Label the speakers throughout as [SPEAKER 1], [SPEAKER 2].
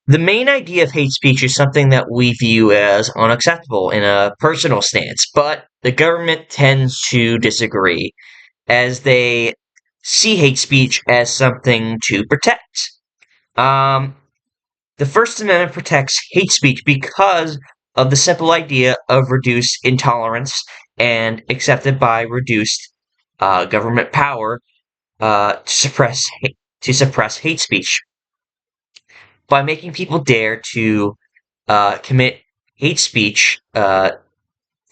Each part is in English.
[SPEAKER 1] The main idea of hate speech is something that we view as unacceptable in a personal stance, but the government tends to disagree, as they see hate speech as something to protect. Um, the First Amendment protects hate speech because of the simple idea of reduced intolerance and accepted by reduced government power to suppress hate speech. By making people dare to commit hate speech,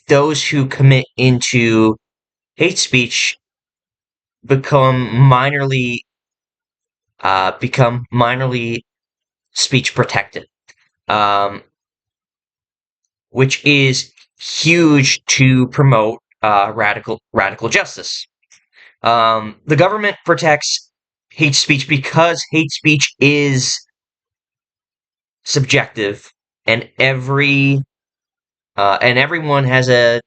[SPEAKER 1] those who commit into hate speech become minorly speech protected, um, which is huge to promote radical justice. The government protects hate speech because hate speech is subjective, and everyone has a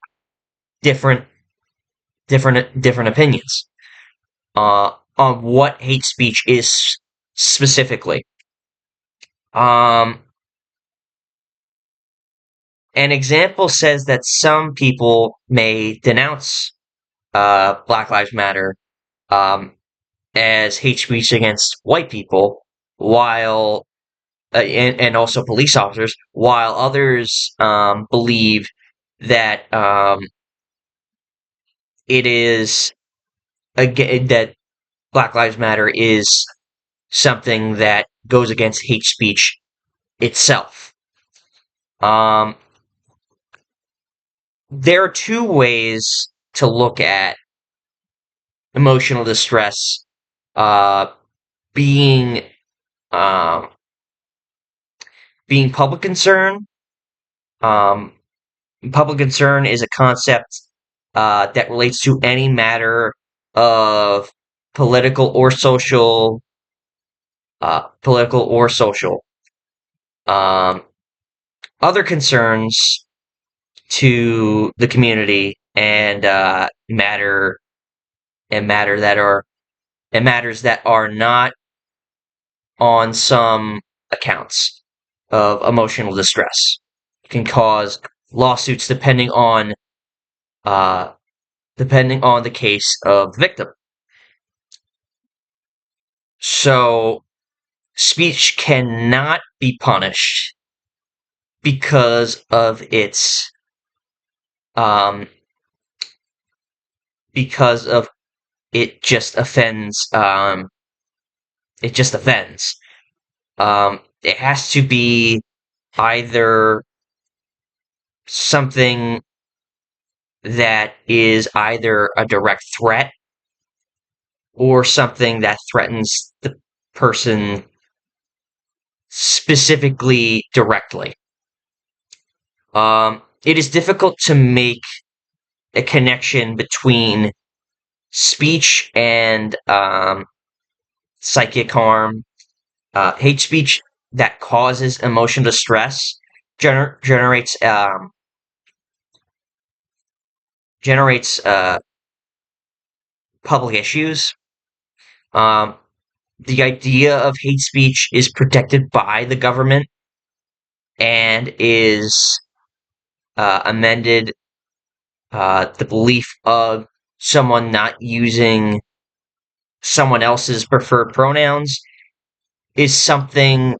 [SPEAKER 1] different different opinions on what hate speech is specifically. Um, an example says that some people may denounce Black Lives Matter um, as hate speech against white people, while and also police officers, while others believe that it is again that Black Lives Matter is something that goes against hate speech itself. Um, there are two ways to look at emotional distress uh, being um, being public concern. Um, Public concern is a concept that relates to any matter of political or social, political or social. Um, Other concerns to the community and matter that are and matters that are not on some accounts of emotional distress can cause lawsuits uh, depending on the case of the victim. So speech cannot be punished because of its um, because of it just offends it just offends. It has to be either something that is either a direct threat or something that threatens the person specifically directly. It is difficult to make a connection between speech and psychic harm. Hate speech that causes emotional distress generates public issues. Um, the idea of hate speech is protected by the government and is amended. The belief of someone not using someone else's preferred pronouns is something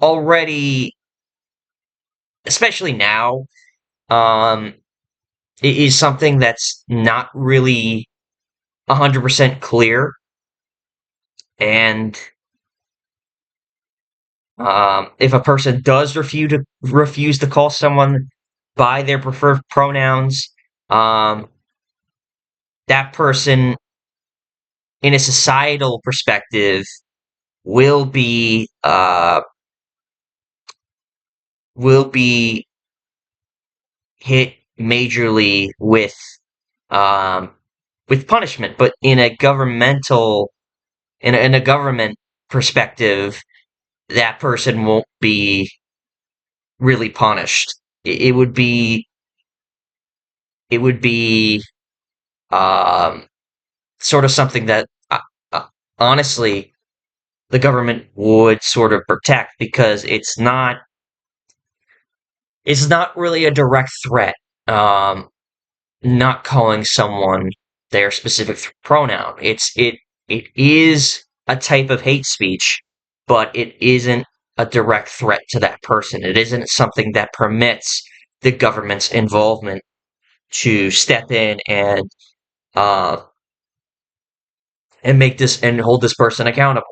[SPEAKER 1] already, especially now, um, it is something that's not really 100% clear. And if a person does refuse to call someone by their preferred pronouns, um, that person, in a societal perspective, will be will be hit majorly um, with punishment. But in a in a government perspective, that person won't be really punished. It would be it would be um, sort of something that honestly the government would sort of protect, because it's not really a direct threat. Not calling someone their specific pronoun. It is a type of hate speech, but it isn't a direct threat to that person. It isn't something that permits the government's involvement to step in uh, and make this and hold this person accountable.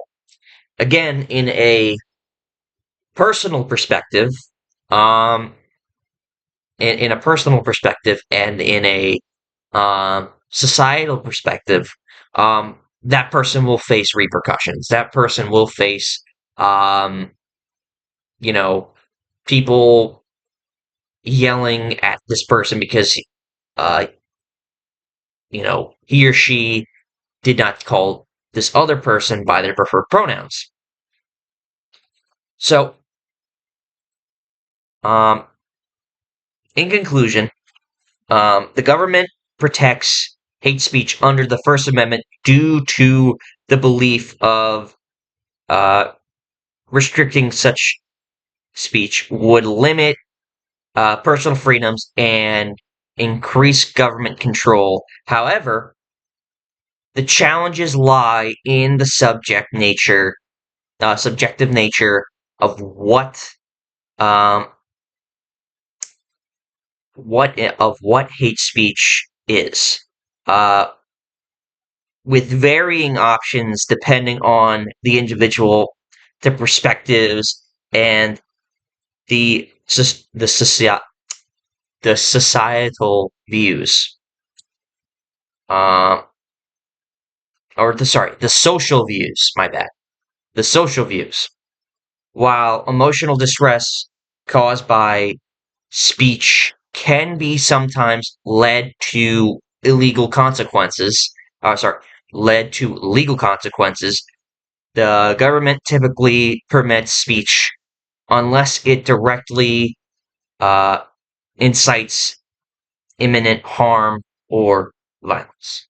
[SPEAKER 1] Again, in a personal perspective, um, in a personal perspective, and in a societal perspective, that person will face repercussions. That person will face, um, you know, people yelling at this person because, uh, he or she did not call this other person by their preferred pronouns. So, um, in conclusion, the government protects hate speech under the First Amendment due to the belief of uh, restricting such speech would limit personal freedoms and increase government control. However, the challenges lie in the subjective nature of um, what hate speech is, uh, with varying options depending on the individual, the perspectives, and the the the societal views, um, or the social views. My bad, the social views. While emotional distress caused by speech can be sometimes illegal consequences, sorry, led to legal consequences, the government typically permits speech unless it directly uh, incites imminent harm or violence.